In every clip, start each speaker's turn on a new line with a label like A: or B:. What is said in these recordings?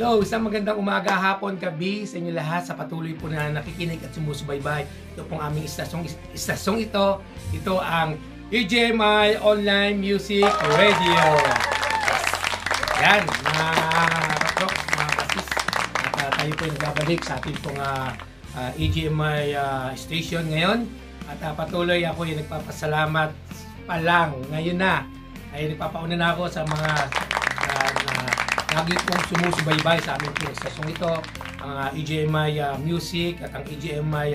A: Hello, isang magandang umaga, hapon, gabi sa inyo lahat sa patuloy po na nakikinig at sumusubaybay. Ito pong aming istasyong ito. Ito ang EGMI Online Music Radio. Yan, mga kaprok, mga kasis. At tayo po yung nagbabalik sa ating pong EGMI station ngayon. At patuloy ako yung nagpapasalamat pa lang. Ngayon na, ay nagpapauna na ako sa mga lagi pong sumusubaybay sa aming stasyong ito, ang EGMI Music at ang EGMI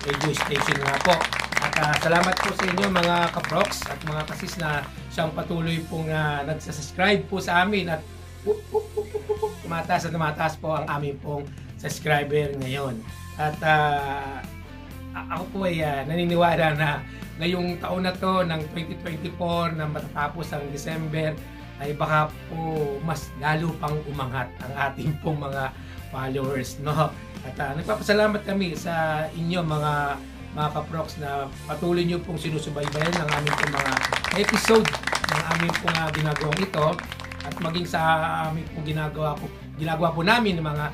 A: radio station nga po. At salamat po sa inyo mga kaproks at mga kasis na siyang patuloy pong nagsasubscribe po sa amin at tumataas po ang aming pong subscriber ngayon. At ako po ay naniniwala na ngayong taon na to ng 2024 na matatapos ang December ay baka po mas lalo pang umangat ang ating pong mga followers, no? At nagpapasalamat kami sa inyo mga kaproks na patuloy nyo pong sinusubaybayan ng aming pong mga episode ng aming pong ginagawang ito at maging sa aming pong ginagawa po namin ng mga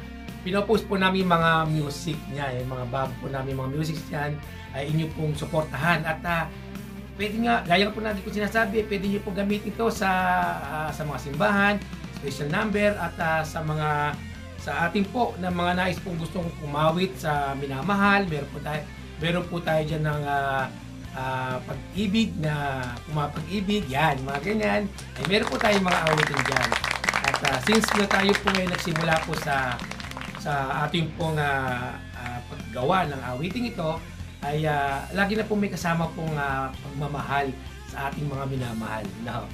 A: pinopost po namin mga music niya, mga bago po namin mga music niyan ay inyo pong suportahan at pwede nga, gaya po natin kung sinasabi, pwede nyo po gamitin ito sa mga simbahan, special number at sa ating po na mga nais pong gustong kumawit sa minamahal. Meron po tayo dyan ng pag-ibig na pumapag-ibig, yan, mga ganyan. Ay meron po tayong mga awitin dyan. At since na tayo po ngayon nagsimula po sa ating pong paggawa ng awiting ito, ay lagi na po may kasama pong pagmamahal sa ating mga minamahal. Now,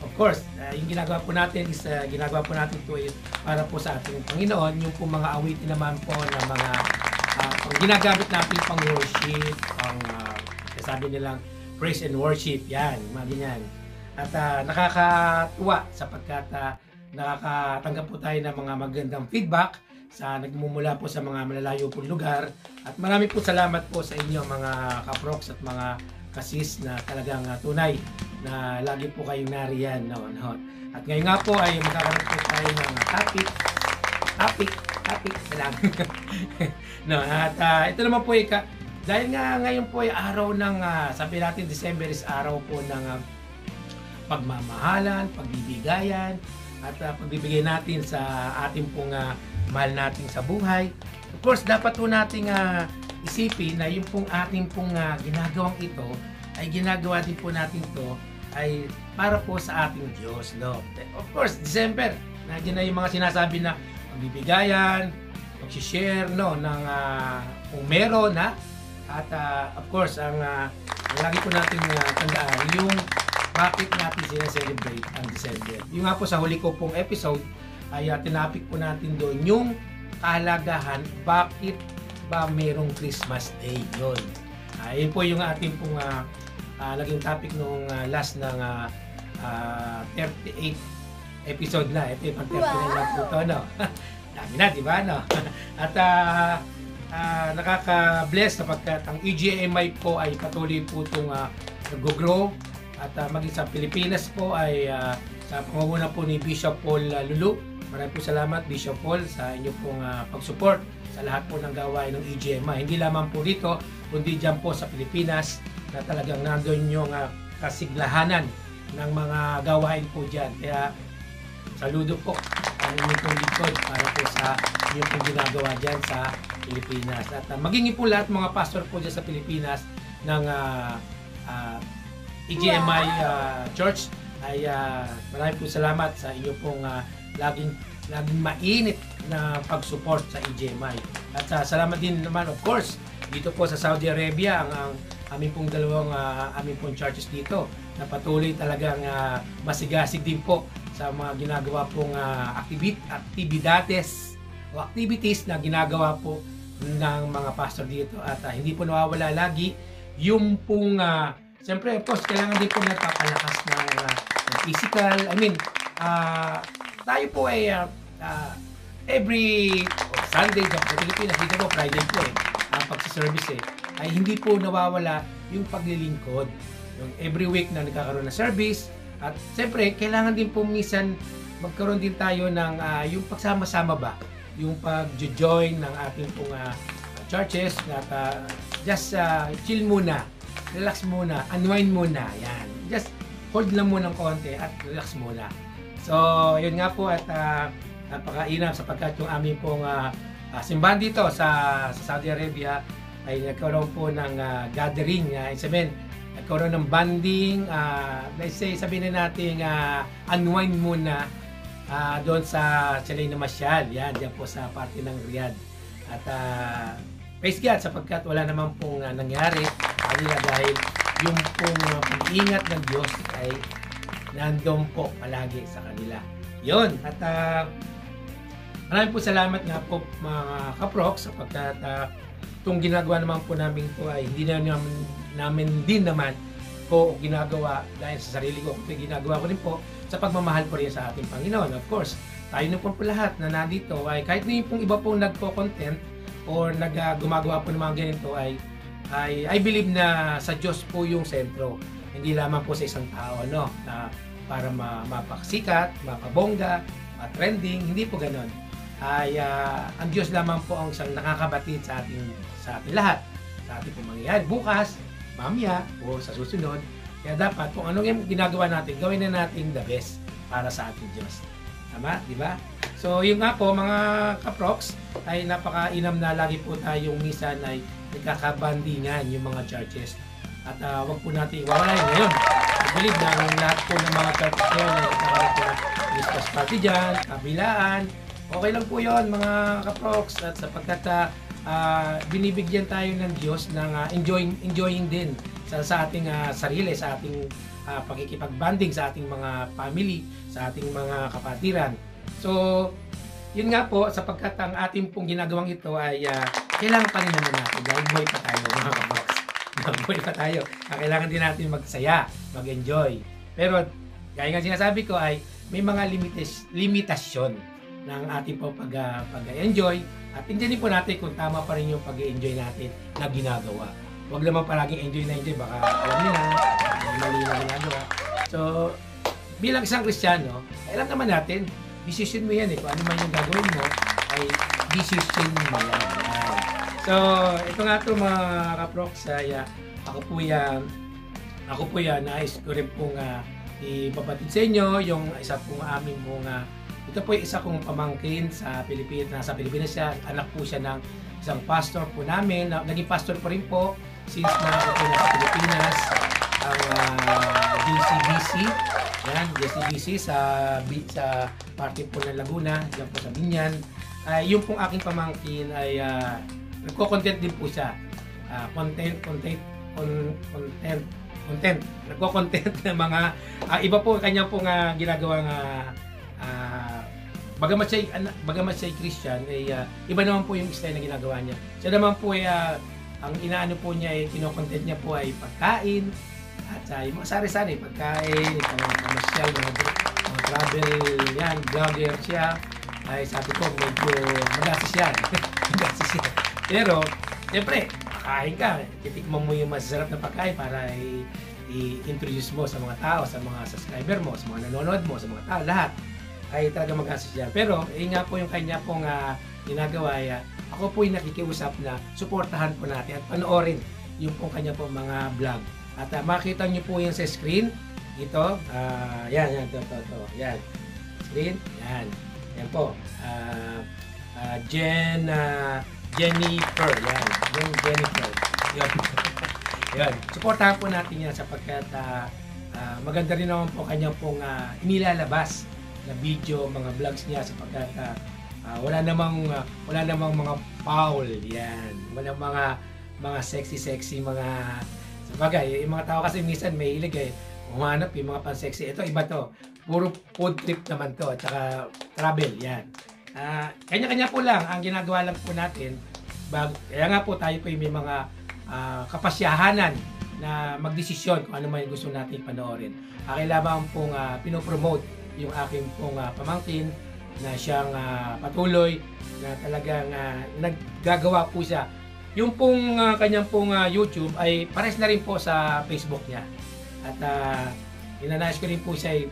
A: of course, yung ginagawa po natin is ginagawa po natin ito is para po sa ating Panginoon. Yung po mga awitin naman po na mga ginagamit natin pang worship, pang sabi nilang praise and worship, yan, mga ganyan. At nakakatuwa sapagkat nakakatanggap po tayo ng mga magandang feedback sa nagmumula po sa mga malalayo pong lugar. At marami po salamat po sa inyo mga kaproks at mga kasis na talagang tunay na lagi po kayong nariyan. No? At ngayon nga po ay magkakaroon po tayo ng topic lang. No, at ito naman po ay dahil nga ngayon po ay araw ng sabi natin December is araw po ng pagmamahalan, pagbibigayan at pagbibigay natin sa ating pong mahal natin sa buhay. Of course, dapat po nating isipin na yung pong ating pong ginagawang ito ay ginagawa din po natin ito ay para po sa ating Diyos. No? Of course, December, nandiyan na yung mga sinasabi na pagbibigayan, pag-share no, ng kung meron na. At of course, ang lagi po natin tandaan yung bakit natin sineselebrate ang December. Yung nga po sa huli ko pong episode, ay tinapik po natin doon yung kahalagahan bakit ba merong Christmas Day yun. Yun po yung ating pong naging topic nung last ng 38 episode na. Ito yung 39 na po ito, no? Dami na, di ba? No? At nakaka-bless sapagkat ang EGMI po ay patuloy po itong nag-grow at maging sa Pilipinas po ay sa pangunguna po ni Bishop Paul Lulu. Maraming po salamat Bishop Paul sa inyo pong pag-support sa lahat po ng gawain ng EGMI. Hindi lamang po dito, kundi dyan po sa Pilipinas na talagang nandun yung kasiglahanan ng mga gawain po dyan. Kaya saludo po ang inyong pong likod para po sa inyong pong ginagawa dyan sa Pilipinas. At maging po lahat mga pastor po dyan sa Pilipinas ng EGMI Church ay maraming po salamat sa inyo pong laging mainit na pag-support sa EGMI. At salamat din naman of course dito po sa Saudi Arabia ang aming pong dalawang aming pong churches dito na patuloy talagang masigasig din po sa mga ginagawa pong activities na ginagawa po ng mga pastor dito. At hindi po nawawala lagi yung pong siyempre of course kailangan din po nagpapalakas ng physical. I mean tayo po ay every Sunday sa Pilipinas, dito po Friday po pagsiservice ay hindi po nawawala yung paglilingkod. Yung every week na nagkakaroon ng service At siyempre, kailangan din po minsan magkaroon din tayo ng yung pagsama-sama ba, yung pag-join ng ating pong churches at just chill muna, relax muna, unwind muna, yan. Just hold lang muna ng konti at relax muna. So, yun nga po at napakainam sapagkat yung aming pong simbahan dito sa Saudi Arabia ay nagkaroon po ng gathering, sabihin, nagkaroon ng banding, let's say, sabihin na natin unwind muna doon sa Chalay na Masyal, yan po sa parte ng Riyadh. At praise God sapagkat wala naman pong nangyari kanila dahil yung pong pag-iingat ng Diyos ay nandun po palagi sa kanila. Yun, at maraming po salamat nga po mga kaprox sapagkat itong ginagawa naman po namin ito ay hindi namin din naman ko ginagawa dahil sa sarili ko, kundi ginagawa ko rin po sa pagmamahal ko rin sa ating Panginoon. Of course, tayo na po lahat na nandito ay kahit na yung pong iba pong nagko-content or gumagawa po ng mga ganito ay I believe na sa Diyos po yung sentro. Hindi lamang po sa isang tao na para mapasikat, mapabongga, trending, hindi po ganoon. Ang Diyos lamang po ang isang nakakabatid sa ating lahat. Sa ating pong mangyayari bukas, mamaya o sa susunod. Kaya dapat kung ano yung ginagawa natin, gawin na natin the best para sa ating Diyos. Tama, di ba? So, yun nga po mga kaprox, ay napakainam na lagi po tayong minsan ay nagkakabandingan yung mga churches. At wag po natin iwawalayin ngayon. I believe na lahat po ng mga churches ngayon ay nagkakaroon po ng Christmas party dyan, kabilaan. Okay lang po yun mga kaprox. At sapagkat binibigyan tayo ng Diyos ng enjoying din sa ating sarili, sa ating pakikipagbanding sa ating mga family, sa ating mga kapatiran. So, yun nga po, sapagkat ang ating pong ginagawang ito ay kailangan pa rin naman natin dahil boy pa tayo mga kabox. Boy pa tayo. Kailangan din natin magsaya, mag-enjoy. Pero, gaya nga sinasabi ko ay may mga limitasyon ng ating po pag-enjoy at hindi po natin kung tama pa rin yung pag-enjoy natin na ginagawa. Huwag naman palaging enjoy na enjoy, baka alam niyo na, mali na ginagawa. So, bilang isang Kristiyano, alam naman natin, decision mo yan kung ano man yung gagawin mo, ay decision mo yan. So, ito nga ito mga kaprox, ako po yan, nais ko rin pong ipapatid sa inyo yung isa pong aming pong, ito po yung isa kong pamangkin sa Pilipinas, nasa Pilipinas siya, anak po siya ng isang pastor po namin, naging pastor po rin po, since na ako po nasa Pilipinas, ang JCBC, yan, JCBC sa parte po ng Laguna, dyan po sa Binyan. Yung pong aking pamangkin ay nagko-content din po siya. Content. Nagko-content ng mga, iba po kanya pong ginagawang bagamat siya Christian, iba naman po yung style na ginagawa niya. Siya naman po ang inaano po niya kino-content niya po ay pagkain at yung mga sari-sari, pagkain, commercial, mga travel, yan, vlogger siya. Ay sabi ko, medyo magastos yan. Magastos yan. Pero, siyempre, pakain ka, titikman mo yung masarap na pagkain para i-introduce mo sa mga tao, sa mga subscriber mo, sa mga nanonood mo, sa mga tao, lahat. Ay talaga mag-assist yan. Pero, nga po yung kanya pong ginagawa, ako po yung nakikiusap na suportahan po natin at panoorin yung pong kanya pong mga vlog. At makita nyo po yan sa screen. Ito, yan, to. Yan. Screen, yan. Yan po. Jennifer, yan. Jennifer. Yan. Yan. Suportahan po natin yan sapagkat maganda rin naman po kanyang pong inilalabas na video, mga vlogs niya sapagkat wala namang mga foul yan. Wala mga sexy mga sabagay, yung mga tao kasi minsan may hilig umanap yung mga pan-sexy. Ito iba to. Puro food trip naman to at saka travel yan. Kanya-kanya po lang ang ginagawa lang po natin. Kaya nga po tayo po yung may mga kapasyahanan na magdesisyon kung ano man yung gusto natin panoorin. Kailangan pong pinopromote yung aking pong pamangkin na siyang patuloy na talagang naggagawa po siya. Yung pong kanyang pong YouTube ay pares na rin po sa Facebook niya. At Inanais ko rin po siya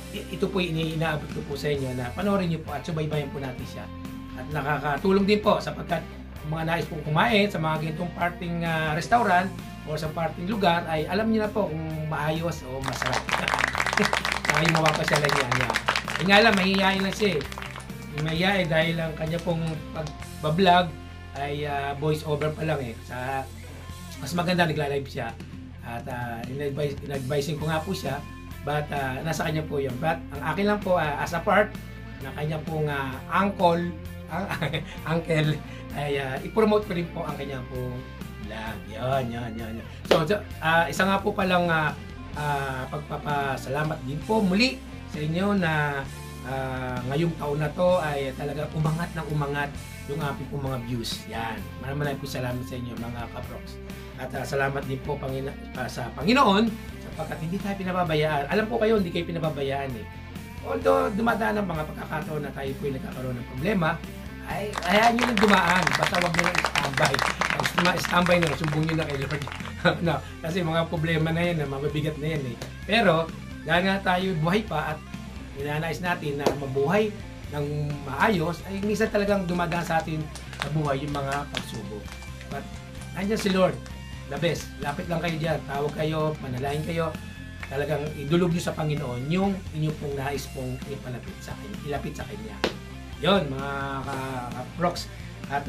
A: ito po inaabot ko po sa inyo na panoorin niyo po at subaybayan po natin siya. At nakakatulong din po sapagkat kung mga nais pong kumain sa mga ganitong parting restaurant o sa parting lugar ay alam niyo na po kung maayos o masarap. Saka yung mapapasyalan niya. Eh nga lang, mahihiyain lang siya eh. Mahihiyain dahil ang kanya pong pag-vlog ay voice over pa lang eh. Mas maganda nagla-live siya. At in-advising ko nga po siya. But nasa kanya po yun. But ang akin lang po as a part na kanya pong uncle ay i-promote ko rin po ang kanya pong vlog. Yan. So isa nga po palang pagpapasalamat din po muli sa inyo na ngayong taon na to ay talagang umangat ng umangat yung ating po mga views. Yan. Maraming po salamat sa inyo mga kaproks. At salamat din po sa Panginoon sapagkat hindi tayo pinababayaan. Alam po kayo, hindi kayo pinababayaan eh. Although dumadaan ng mga pagkakataon na tayo po ay nagkakaroon ng problema, ay hayaan nyo lang dumaan. Basta wag nyo lang i-standby. Pag standby na, sumbong nyo na kay Lord. No, kasi mga problema na yan, mabibigat na yan eh. Pero, dahil nga tayo buhay pa at ninanais natin na mabuhay ng maayos, ay minsan talagang dumadaan sa atin sa buhay yung mga pagsubok. But, nandiyan si Lord, the best. Lapit lang kayo dyan, tawag kayo, manalangin kayo, talagang idulog nyo sa Panginoon yung inyong pong nais pong ilapit sa Kanya. Yon mga ka-proks. At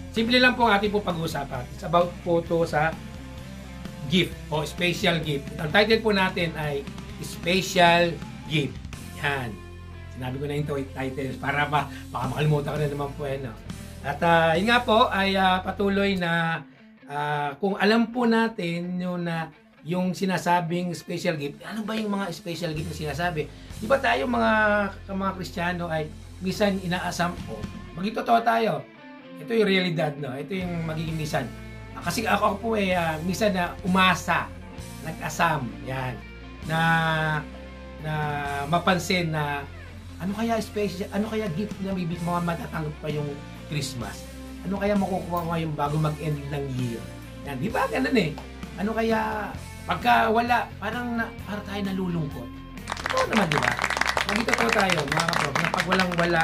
A: simple lang po ang ating po pag-uusapan. It's about po to sa gift o special gift. Ang title po natin ay Special Gift. Yan. Sinabi ko na yung title para baka makalimutan ko na naman po yan. No? At yun nga po ay patuloy na kung alam po natin yung sinasabing special gift, ano ba yung mga special gift na sinasabi? Di ba tayo mga Kristiyano ay minsan inaasam po. Magtotoo tayo. Ito yung realidad, no? Ito yung magiging minsan. Kasi ako po minsan na umasa, nag-asam, yan. Na mapansin na ano kaya special, ano kaya gift na mga matatanggap pa yung Christmas? Ano kaya makukuha mo yung bago mag-end ng year? Yan, di ba? Ganun eh. Ano kaya pagka wala, parang tayo nalulungkot. Ito naman, di ba? Magtotoo tayo, mga kaprog, na pag walang-wala,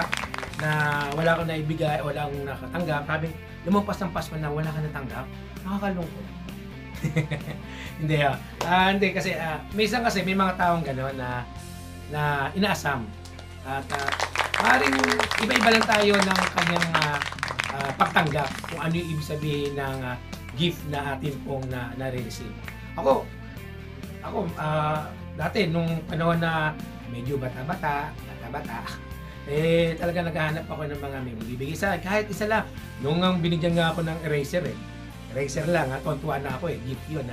A: na wala kang naibigay, wala kang nakatanggap, sabi, lumampas ng Pasko na wala kang natanggap, nakakalungkot. Hindi hindi kasi, minsan kasi may mga taong gano'n na inaasam. At maaaring iba-iba lang tayo ng kanyang pagtanggap kung ano yung ibig sabihin ng gift na atin pong na-receive. Ako, dati nung panahon na medyo bata-bata, talaga naghahanap ako ng mga may bibigay sa akin. Kahit isa lang. Nung binigyan nga ako ng eraser Eraser lang, tuwan-tuwa na ako gift yun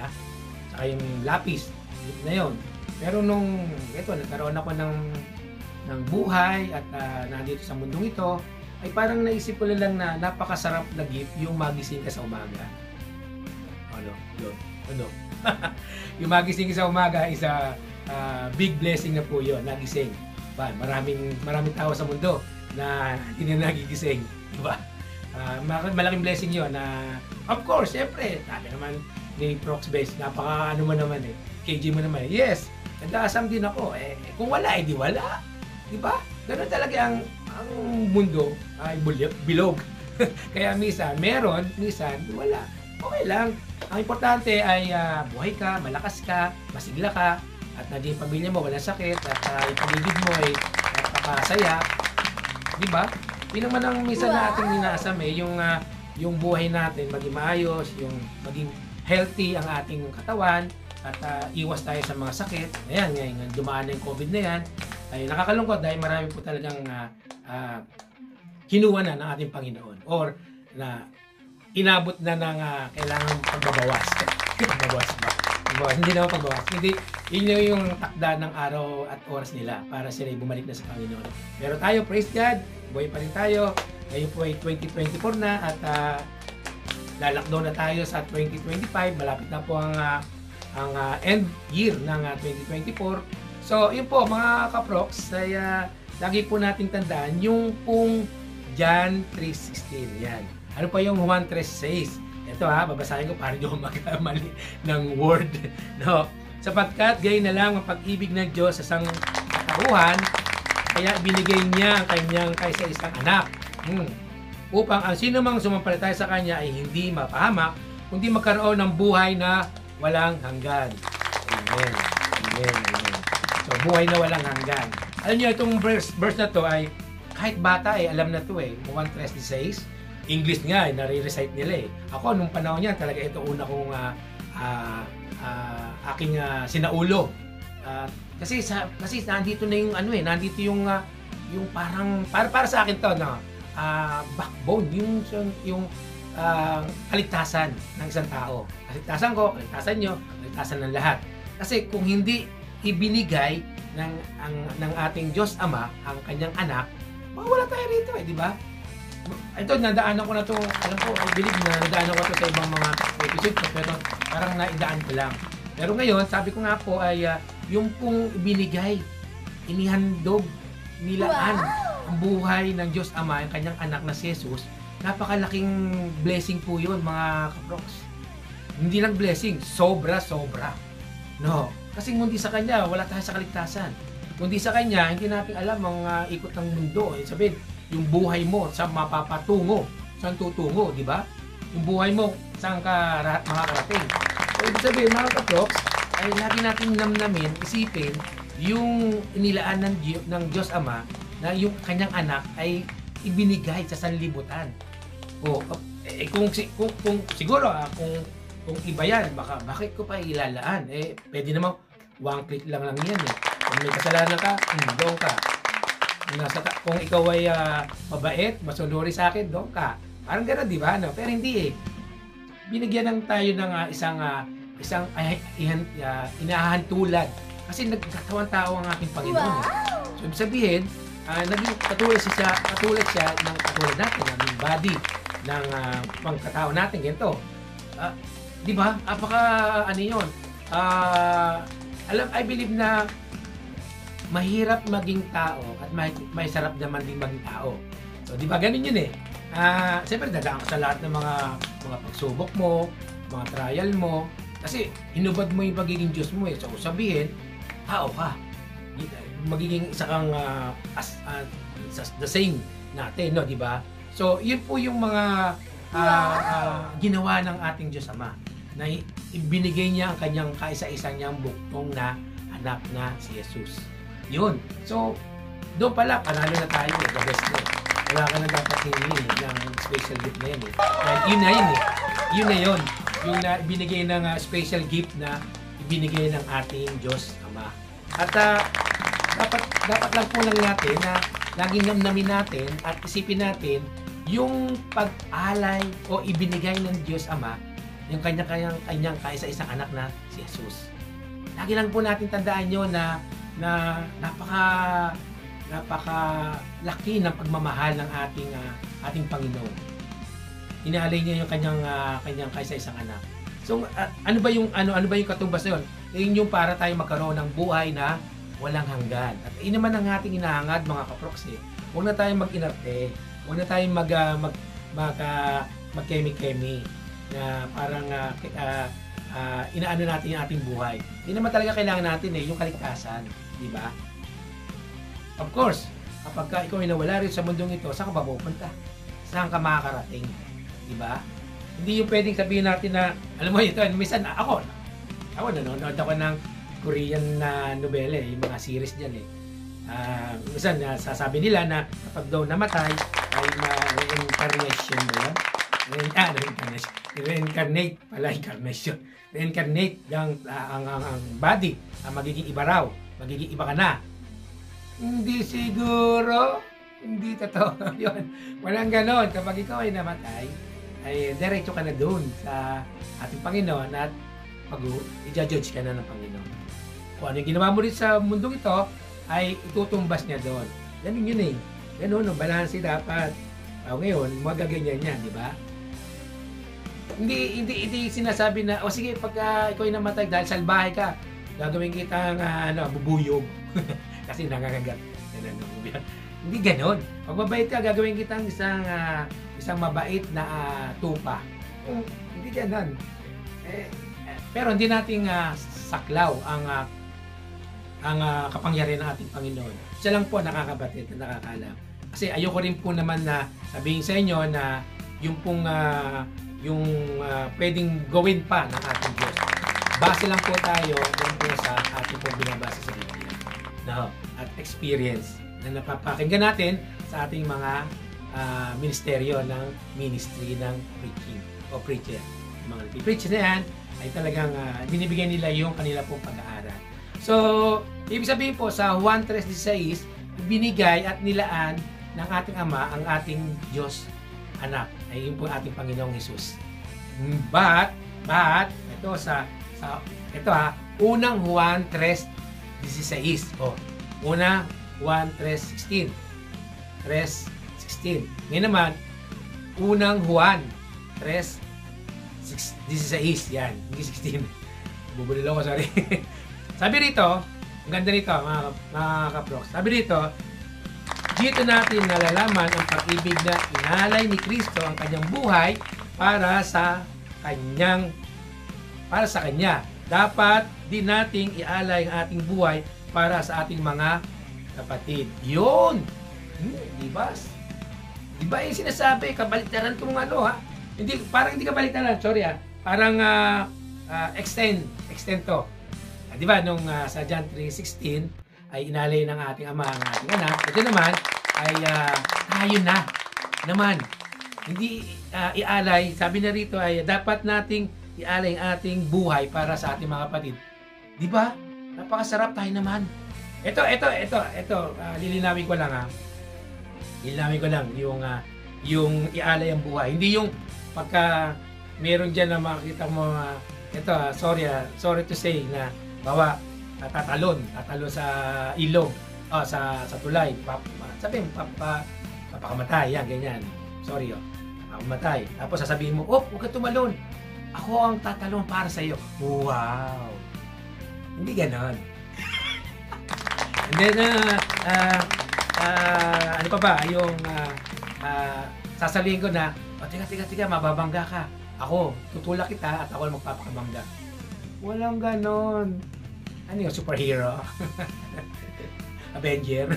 A: Saka yung lapis, gift na yun. Pero nung, nagkaroon ako ng buhay at nandito sa mundong ito, ay parang naisip ko lang na napakasarap na gift yung magising ka sa umaga. Ano? Yung magising ka sa umaga is a big blessing na po yun, nagising. Maraming tao sa mundo na hindi na nagigising, di ba? Malaking blessing yun na, of course, syempre, sabi naman ni Prox Base, napaka ano mo naman KG mo naman yes, nag-aasam din ako. Kung wala, di wala. Di ba? Ganun talaga ang mundo ay bilog. Kaya minsan, meron, minsan, wala. Okay lang. Ang importante ay buhay ka, malakas ka, masigla ka, at naging pamilya mo, walang sakit, at yung paligid mo ay napakasaya. Di ba? Yun naman ang minsan na ating ninaasam yung buhay natin maging maayos, yung maging healthy ang ating katawan, at iwas tayo sa mga sakit. Ayan, ngayon, dumaan na yung COVID na yan. Ay nakakalungkot dahil marami po talagang kinuha na ng ating Panginoon or na inabot na ng kailangan pagbabawas. Pagbabawas ba? Hindi naman pagbawas. Hindi, yun yung takda ng araw at oras nila para sila bumalik na sa Panginoon. Pero tayo, praise God, buhay pa rin tayo. Ngayon po ay 2024 na at lalakdaw na tayo sa 2025. Malapit na po ang end year ng 2024. So, yun po mga kaproks, ay lagi po nating tandaan yung pong John 3:16. Yan. Ano pa yung Juan 3:6? Ito babasahin ko para hindi ako magkamali ng word. No? sapagkat gayon na lang ang pag-ibig ng Diyos sa isang katauhan, kaya binigay niya ang kanyang kaisa-isang anak. Upang ang sinumang sumampalataya sa kanya ay hindi mapahamak, kundi magkaroon ng buhay na walang hanggan. Amen. Amen. Amen. So, buhay na walang hanggan. Alam niyo, itong verse na to ay kahit bata alam na to Juan 3:16. English nga, nare-recite nila Ako, nung panahon niya, talaga ito una kong aking sinaulo. Kasi nandito na yung nandito yung parang para sa akin to backbone yung kaligtasan ng isang tao. Kaligtasan ko, kaligtasan nyo, kaligtasan ng lahat. Kasi kung hindi ibinigay ng ating Diyos Ama ang kanyang anak, mawala tayo rito di ba? Ito, nadaanan ko na to, alam ko, I believe na nadaanan ko to sa ibang mga episode ko, pero parang naidaan ko lang. Pero ngayon, sabi ko nga po ay yung pong binigay, inihandog, nilaan ang buhay ng Diyos Ama, yung kanyang anak na si Jesus, napakalaking blessing po yun, mga kaproks. Hindi lang blessing, sobra-sobra. No, kasi kundi sa kanya, wala tayo sa kaligtasan. Kundi sa kanya, hindi natin alam ang ikot ng mundo. Sabihin, yung buhay mo, saan mapapatungo, saan tutungo, di ba? Yung buhay mo, saan ka makakarating. So, ibig sabihin, mga kaproks, ay lagi natin namnamin, isipin, yung inilaan ng Diyos Ama, na yung kanyang anak ay ibinigay sa sanlibutan. Kung siguro, kung iba yan, bakit ko pa ilalaan? Pwede namang one click lang yan Kung may kasalanan ka, doon ka. Kung ikaw ay mabait, masunuri sa akin, doon ka. Parang gano'n, di ba? Pero hindi Binigyan lang tayo ng isang inahahantulad. Kasi nagkatawang tao ang aking Panginoon. So, ibig sabihin, naging katulad siya ng katulad natin, ng body, ng pangkatao natin, ganito. Di ba? Yun? I believe na mahirap maging tao at may sarap naman din maging tao. So, di ba ganun yun siyempre dadaan ka sa lahat ng mga pagsubok mo, mga trial mo, kasi hinubad mo yung pagiging Diyos mo So, sabihin, tao ka. Magiging isa kang the same natin, no, di ba? So, yun po yung mga ginawa ng ating Diyos Ama na ibinigay niya ang kanyang kaisa-isa niyang buktong na anak na si Jesus. Yun. So, doon pala, panalo na tayo the best Wala ka na dapat hindi ng special gift na yan Yun na yun Yun na yun. Yung binigay ng special gift na ibinigay ng ating Diyos Ama. At dapat lang po lang natin na laging namnamin natin at isipin natin yung pag-alay o ibinigay ng Diyos Ama yung kanyang kaisa-isang anak na si Jesus. Lagi lang po natin tandaan yun na napakalaki ng pagmamahal ng ating Panginoon. Inaalay niya yung kanyang kaisa-isang anak. So ano ba yung katumbas na yun? Yun yung para tayo magkaroon ng buhay na walang hanggan. At yun naman ang ating inahangad, mga kaproks Huwag na tayong mag-inarte. Huwag na tayong mag-kemi-kemi na parang inaano natin yung ating buhay. Hindi naman talaga kailangan natin yung kaligtasan, di ba? Of course, kapag ikaw ay nawala rin sa mundong ito, saan ka ba pupunta? Saan ka makakarating? Di ba? Hindi yung pwedeng sabihin natin na, alam mo ito, minsan ako nanonood ako ng Korean na nobela yung mga series dyan minsan sasabi nila na kapag daw namatay ay reincarnation ba yan? Reincarnate ang body, magiging iba raw, magiging iba ka na. Hindi siguro, hindi totoo yun. Walang ganon. Kapag ikaw ay namatay, ay diretso ka na doon sa ating Panginoon at i-judge ka na ng Panginoon. Kung ano yung ginawa mo rin sa mundong ito, ay itutumbas niya doon. Ganun yun Ganun, balance dapat. Ngayon, magaganyan yan, di ba? Hindi sinasabi na, sige, pag ikaw ay namatay dahil salbahe ka, gagawin kitang bubuyog. Kasi nangangagat. Hindi ganon. Pag mabait ka, gagawin kitang isang mabait na tupa. Hindi ganon. Pero hindi nating saklaw ang kapangyarihan ng ating Panginoon. Siya lang po nakakabatid na nakakaalam. Kasi ayoko rin po naman na sabihin sa inyo na yung pong pwedeng gawin pa ng ating Diyos. Base lang po tayo doon po sa ating pong binabasa sa Biblia. No? At experience na napapakinggan natin sa ating mga ministeryo ng ministry ng preaching o preacher. Yung mga preacher na yan ay talagang binibigyan nila yung kanila pong pag-aaral. So, ibig sabihin po sa Juan 3:16, binigay at nilaan ng ating Ama ang ating Diyos anak, ay yun po ating Panginoong Hesus. But unang Juan 3:16. Una Juan 3:16. 3:16. Ngayon naman, unang Juan 3:16. Yan, hindi 16. Bubulil ako, sorry. Sabi rito, ang ganda nito, mga kaprox. Sabi rito, dito natin nalalaman ang pag-ibig na inalay ni Kristo ang kanyang buhay para sa Kanya. Dapat din nating ialay ang ating buhay para sa ating mga kapatid. Yun! Di ba? Di ba yung sinasabi, kabaliktaran itong Hindi, parang hindi kabaliktaran, sorry Parang extend to. Di ba, nung sa John 3:16, ay inalay ng ating Ama ang ating anak. Ito naman ay tayo na naman. Hindi ialay, sabi na rito ay dapat nating ialay ang ating buhay para sa ating mga kapatid. Di ba? Napakasarap tayo naman. Ito, lilinawin ko lang yung ialay ang buhay. Hindi yung pagka meron dyan na makikita mo sorry to say na bawa tatalon sa ilog sa tulay, sabihin papakamatay, yan, ganyan, sorry papakamatay, tapos sasabihin mo, huwag ka tumalon, ako ang tatalon para sa iyo. Wow, hindi ganon. And then ano pa ba yung sasabihin ko na tiga, mababangga ka, ako tutulak kita at ako ang magpapakabangga. Walang ganon. Ano yung superhero? Avenger?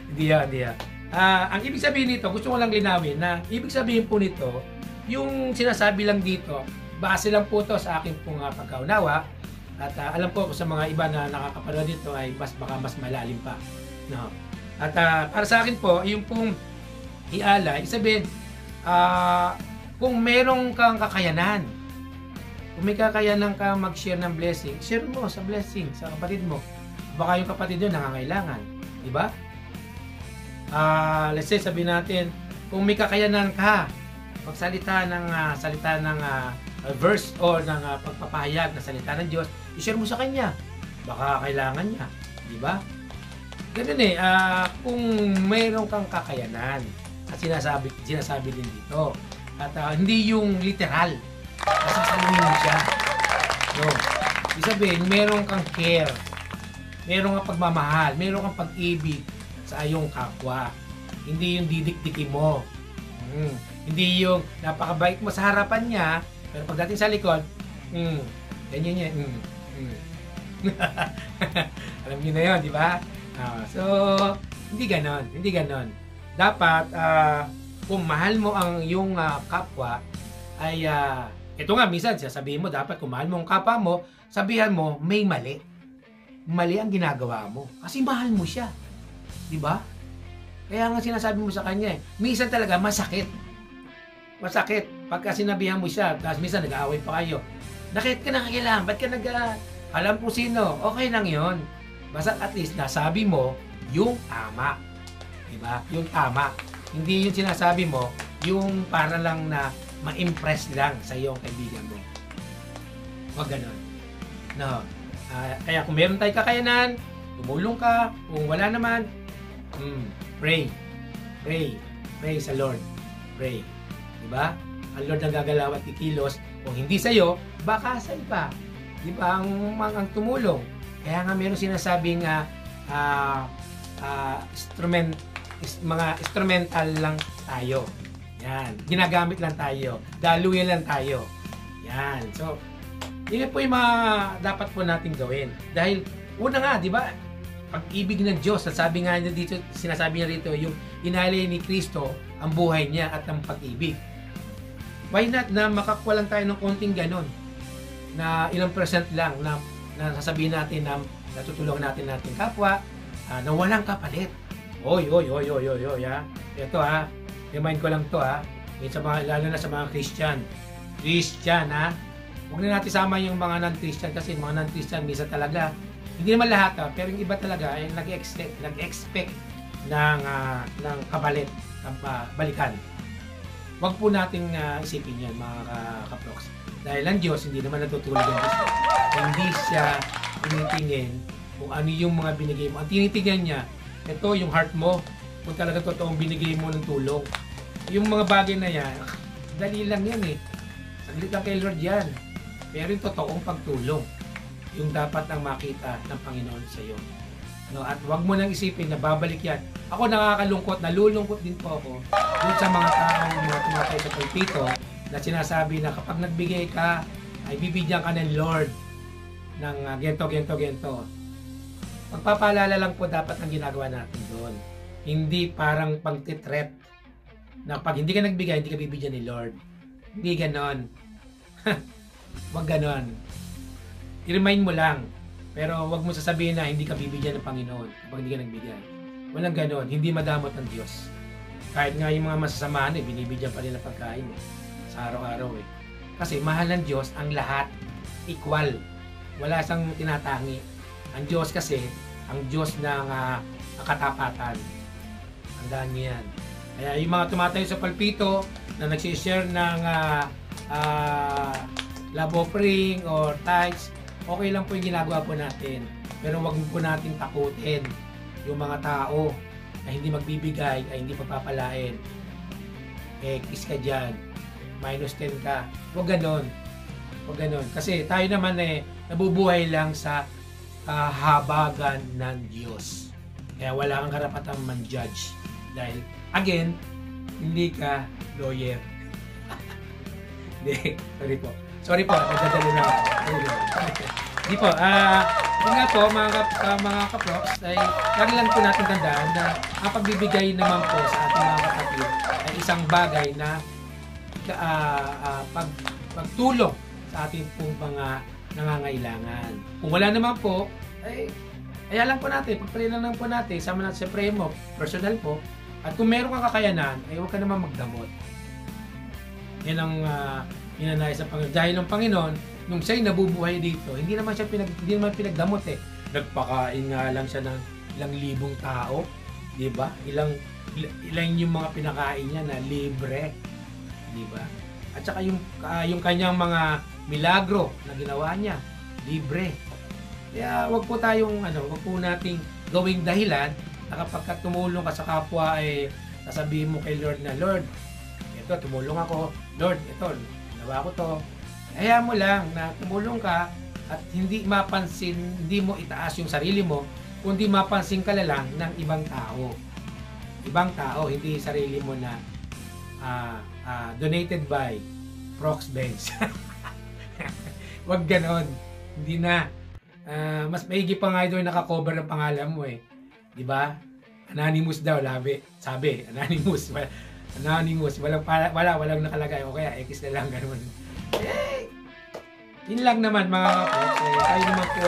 A: Hindi yan. Ang ibig sabihin nito, gusto ko lang linawin na ibig sabihin po nito, yung sinasabi lang dito, base lang po to sa aking pong pagkaunawa, at alam po sa mga iba na nakakapanood dito ay baka mas malalim pa. No? At para sa akin po, yung pong ialay, sabihin, kung merong kang kakayanan, kung may kakayanan ka mag-share ng blessing, share mo sa blessing sa kapatid mo. Baka yung kapatid yun nangangailangan. Diba? Let's say, sabihin natin, kung may kakayanan ka, magsalita ng verse o ng pagpapahayag na salita ng Diyos, i-share mo sa Kanya. Baka kailangan niya. Diba? Ganun kung mayroon kang kakayanan, at sinasabi din dito, at hindi yung literal, sasaluhin mo siya. So, ibig sabihin, meron kang care, meron kang pagmamahal, meron kang pag-ibig sa iyong kapwa. Hindi yung didikdikin mo. Hindi yung napakabait mo sa harapan niya, pero pagdating sa likod, ganyan yan. Alam niyo na yun, di ba? So, hindi ganon. Dapat, kung mahal mo ang iyong kapwa, ay ito nga, minsan sabihin mo, dapat kung mahal mo ang kapwa mo, sabihan mo, may mali. Mali ang ginagawa mo. Kasi mahal mo siya. Diba? Kaya nga sinasabi mo sa kanya minsan talaga masakit. Masakit. Pagka sinabihan mo siya, tapos minsan nag-aaway pa kayo. Nakit ka nakakailangan, ba't ka alam kung sino? Okay lang yon. Basta at least nasabi mo yung tama. Diba? Yung tama. Hindi yung sinasabi mo, yung para lang na ma-impress lang sa iyong kaibigan mo. Huwag ganon. No. Kaya kung meron tayong kakayanan, tumulong ka. Kung wala naman, pray. Pray sa Lord. Pray. Diba? Ang Lord ang gagalaw at kikilos. Kung hindi sa'yo, baka sa iba. Diba? Ang tumulong. Kaya nga meron sinasabing mga instrumental lang tayo. Yan. Ginagamit lang tayo. Daluyan lang tayo. Yan. So, Yun po yung mga dapat po natin gawin. Dahil, una nga, di ba, pag-ibig ng Diyos, at sabi nga niya dito, sinasabi niya rito, yung inalay ni Kristo ang buhay niya at ang pag-ibig. Why not na makakuha lang tayo ng konting ganon, na ilang percent lang na sasabihin natin na natutulungan natin kapwa, na walang kapalit. Oy, ha. Ito ha, remind ko lang to ha. Sa mga, lalo na sa mga Christian, ha. Huwag na natin sama yung mga non-Christian kasi mga non-Christian misa talaga, hindi naman lahat pero yung iba talaga ay nag-expect ng kapalit, balikan. Huwag po nating isipin yan mga kaproks. Dahil ang Diyos hindi naman natutulog ang Diyos. Hindi siya tinitingin kung ano yung mga binigay mo. Ang tinitingnan niya, ito yung heart mo, kung talaga totoong binigay mo ng tulong. Yung mga bagay na yan, dali lang yan eh. Saglit lang kay Lord yan. Pero yung totoong pagtulong, yung dapat ang makita ng Panginoon sa iyo. No, at wag mo nang isipin na babalik yan. Ako nakakalungkot, nalulungkot din po ako dun sa mga taong mga tumatay sa pulpito na sinasabi na kapag nagbigay ka, ay bibigyan ka ng Lord ng gento. Magpapaalala lang po dapat ang ginagawa natin doon. Hindi parang pagtitret na pag hindi ka nagbigay, hindi ka bibigyan ni Lord. Hindi ganon. Wag ganon. I-remind mo lang. Pero wag mo sasabihin na hindi ka bibigyan ng Panginoon kapag hindi ka nagbigay. Walang ganon. Hindi madamot ang Diyos. Kahit nga yung mga masasamahan binibigyan pa rin ng pagkain sa araw-araw Kasi mahal ng Diyos ang lahat. Equal. Wala siyang tinatangi. Ang Diyos kasi, ang Diyos ng katapatan. Tandaan niyo yan. Kaya yung mga tumatayo sa palpito na nagsishare ng love offering or tithes, okay lang po yung ginagawa po natin. Pero wag po natin takutin yung mga tao na hindi magbibigay ay hindi pagpapalain. Kiss ka dyan. -10 ka. Wag ganon. Wag ganon. Kasi tayo naman nabubuhay lang sa kahabagan ng Diyos. Kaya wala kang karapatang man-judge. Dahil, again, hindi ka lawyer. Hindi, sorry po, nadadali na ako. Hindi po, yun nga po, mga kaproks, ay lagi lang po natin tandaan na ang pagbibigay naman po sa ating mga kapatid ay isang bagay na pagtulong sa ating pong mga nangangailangan. Kung wala naman po, ay kaya lang po natin, pagpray lang po natin, sama natin sa pray mo, personal po, at kung meron kang kakayanan, ay huwag ka naman magdamot. Yan ang inanay sa Panginoon. Dahil ang Panginoon, nung siya'y nabubuhay dito, hindi naman pinagdamot Nagpakain nga lang siya ng ilang libong tao, di ba? Ilang yung mga pinakain niya na libre, di ba? At saka yung kanyang mga milagro na ginawa niya, libre. Kaya wag po nating gawing dahilan na kapag tumulong ka sa kapwa ay sasabihin mo kay Lord na, Lord, ito tumulong ako, Lord, ito ginawa ko to. Hayaan mo lang na tumulong ka at hindi mapansin, hindi mo itaas yung sarili mo, kundi mapansin ka lang ng ibang tao. Ibang tao, hindi sarili mo na donated by Prox Benz. Wag ganon. Hindi na. Mas maigi pa nga doon naka-cover ng pangalan mo Di ba? Anonymous daw, sabi. Anonymous. Walang nakalagay. O kaya, X na lang, gano'n. Yun lang naman mga kapoks. Tayo naman po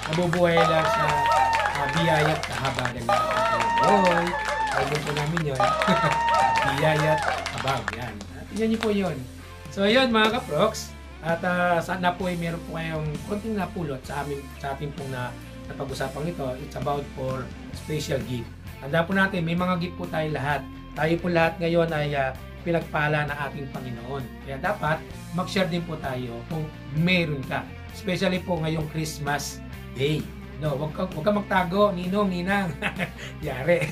A: nabubuhay lang sa biyaya at kahabagan ng Boy. Tayo po namin yun. Biyaya at habag. Yan. Yan po yun. So yun mga kaproks. At sana po ay meron po kayong konting napulot sa ating pong napag-usapang ito. It's about for special gift. Tanda po natin, may mga gift po tayo lahat. Tayo po lahat ngayon ay pinagpala ng ating Panginoon. Kaya dapat mag-share din po tayo kung meron ka. Especially po ngayong Christmas Day. No, wag ka magtago, ninong, ninang. Yari.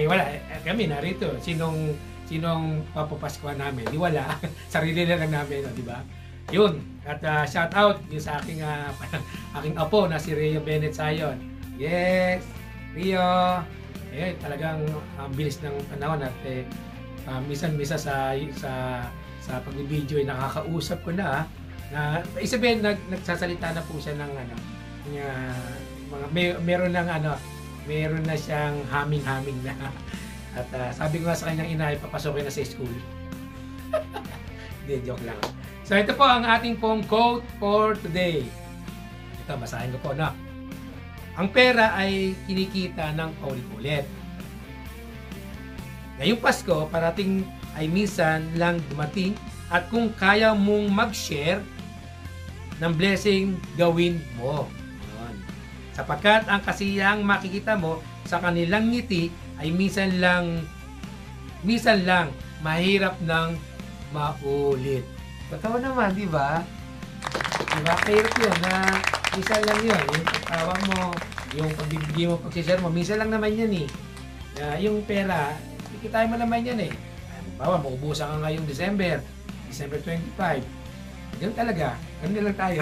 A: Wala. Kami narito. Sinong papapaskuhan namin? Di wala. Sarili lang namin, di ba? Yun. At shout out yung sa aking apo na si Rio Bennett Sayon. Yes! Rio! Talagang bilis ng panahon at minsan sa pagbibideo ay nakakausap ko na Na isabihin nagsasalita na po siya ng ano, meron ng ano, meron na siyang haming-haming na. At sabi ko nga sa kanyang ina, papasokin na sa school. Hindi, joke lang. So ito po ang ating pong quote for today. Ito, basahin ko po na. Ang pera ay kinikita ng paulit-ulit. Ngayong Pasko, parating ay minsan lang dumating at kung kaya mong mag-share ng blessing, gawin mo. Yun. Sapagkat ang kasiyang makikita mo sa kanilang ngiti ay minsan lang mahirap ng maulit. Totoo naman, di ba? Di ba? Kahirap yun na minsan lang yun. Yung pagtawa mo, yung pagbibigay mo, pagsishare mo, minsan lang naman yan eh. Yung pera, kikitain mo naman yan eh. Bawa, maubusan ka ngayong December 25. Ganun talaga. Ganun lang tayo.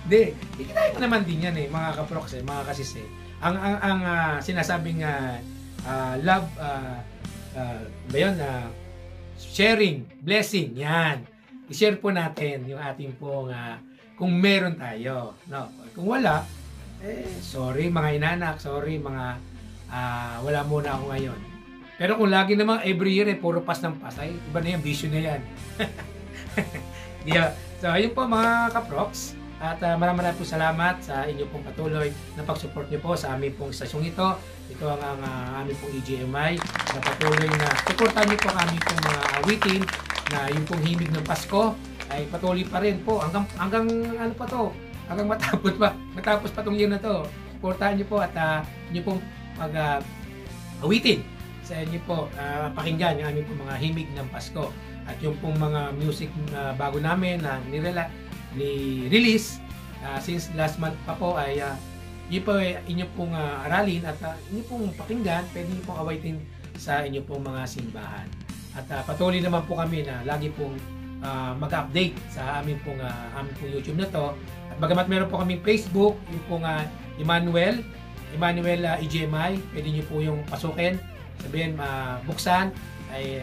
A: Hindi, kikitain mo naman din yan eh, mga kaproks eh, mga kasis eh. Ang sinasabing love, ba yun, sharing, blessing, yan. I-share po natin yung ating pong, kung meron tayo. No? Kung wala, sorry mga inanak, sorry mga, wala muna ako ngayon. Pero kung lagi namang every year puro pas ng pas, ay iba na yan, vision na yan. Yeah. So ayun po mga kaproks, at maraming po salamat sa inyo pong patuloy na pag-support niyo po sa aming pong stasyong ito. Ito ang aming pong EGMI na patuloy na supportan niyo po ang aming pong mga awitin na yung pong himig ng Pasko ay patuloy pa rin po hanggang ano pa to, hanggang matapos pa tong year na to. Supportahan niyo po at niyo pong awitin sa inyo po, pakinggan yung aming pong mga himig ng Pasko at yung pong mga music na bago namin na ni-release since last month pa po ay yun po inyo pong aralin at inyo pong pakinggan, pwede nyo pong awaitin sa inyo pong mga simbahan. At patuloy naman po kami na lagi pong mag-update sa aming pong YouTube na to. At bagamat meron po kaming Facebook, yung pong Emmanuel EGMI, pwede nyo po yung pasukin, sabihin buksan, ay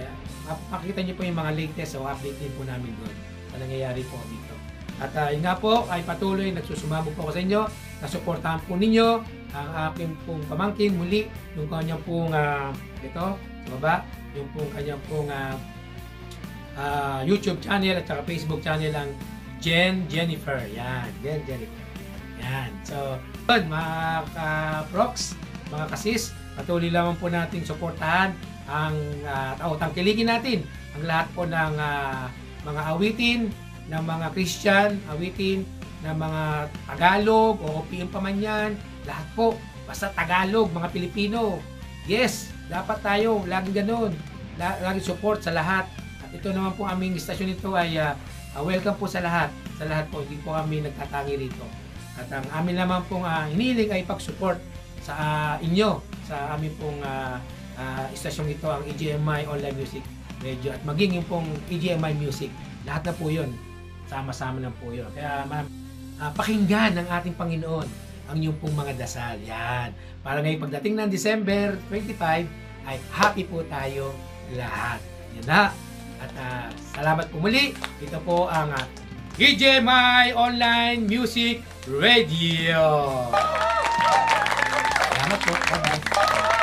A: makikita nyo po yung mga latest o update din po namin doon na nangyayari po dito. At yun nga po ay patuloy nagsusumabog po ako sa inyo, nasuportahan po ninyo ang aking pong pamangkin muli, yung kanyang pong ito, sa baba, yung pong kanyang pong YouTube channel at saka Facebook channel ang Jennifer. Yan, Jennifer. Yan. So, mga ka-prox, mga kasis, patuloy lamang po natin suportahan ang tangkilikin natin ang lahat po ng mga awitin ng mga Christian, awitin ng mga Tagalog o OPM pa man yan, lahat po, basta Tagalog, mga Pilipino. Yes, dapat tayo, laging ganun, laging support sa lahat. At ito naman po aming istasyon nito ay welcome po sa lahat po, hindi po kami nagtatangi rito. At ang amin naman pong hiniling ay pag-support sa inyo, sa aming pong istasyong ito, ang EGMI Online Music Radio at maging yung pong EGMI Music, lahat na po yun, sama-sama na po yun. Kaya pakinggan ng ating Panginoon ang inyong pong mga dasal. Yan. Para ngayong pagdating ng December 25 ay happy po tayo lahat. Yan na. At salamat po muli. Ito po ang EGMI Online Music Radio. Salamat po. Bye-bye.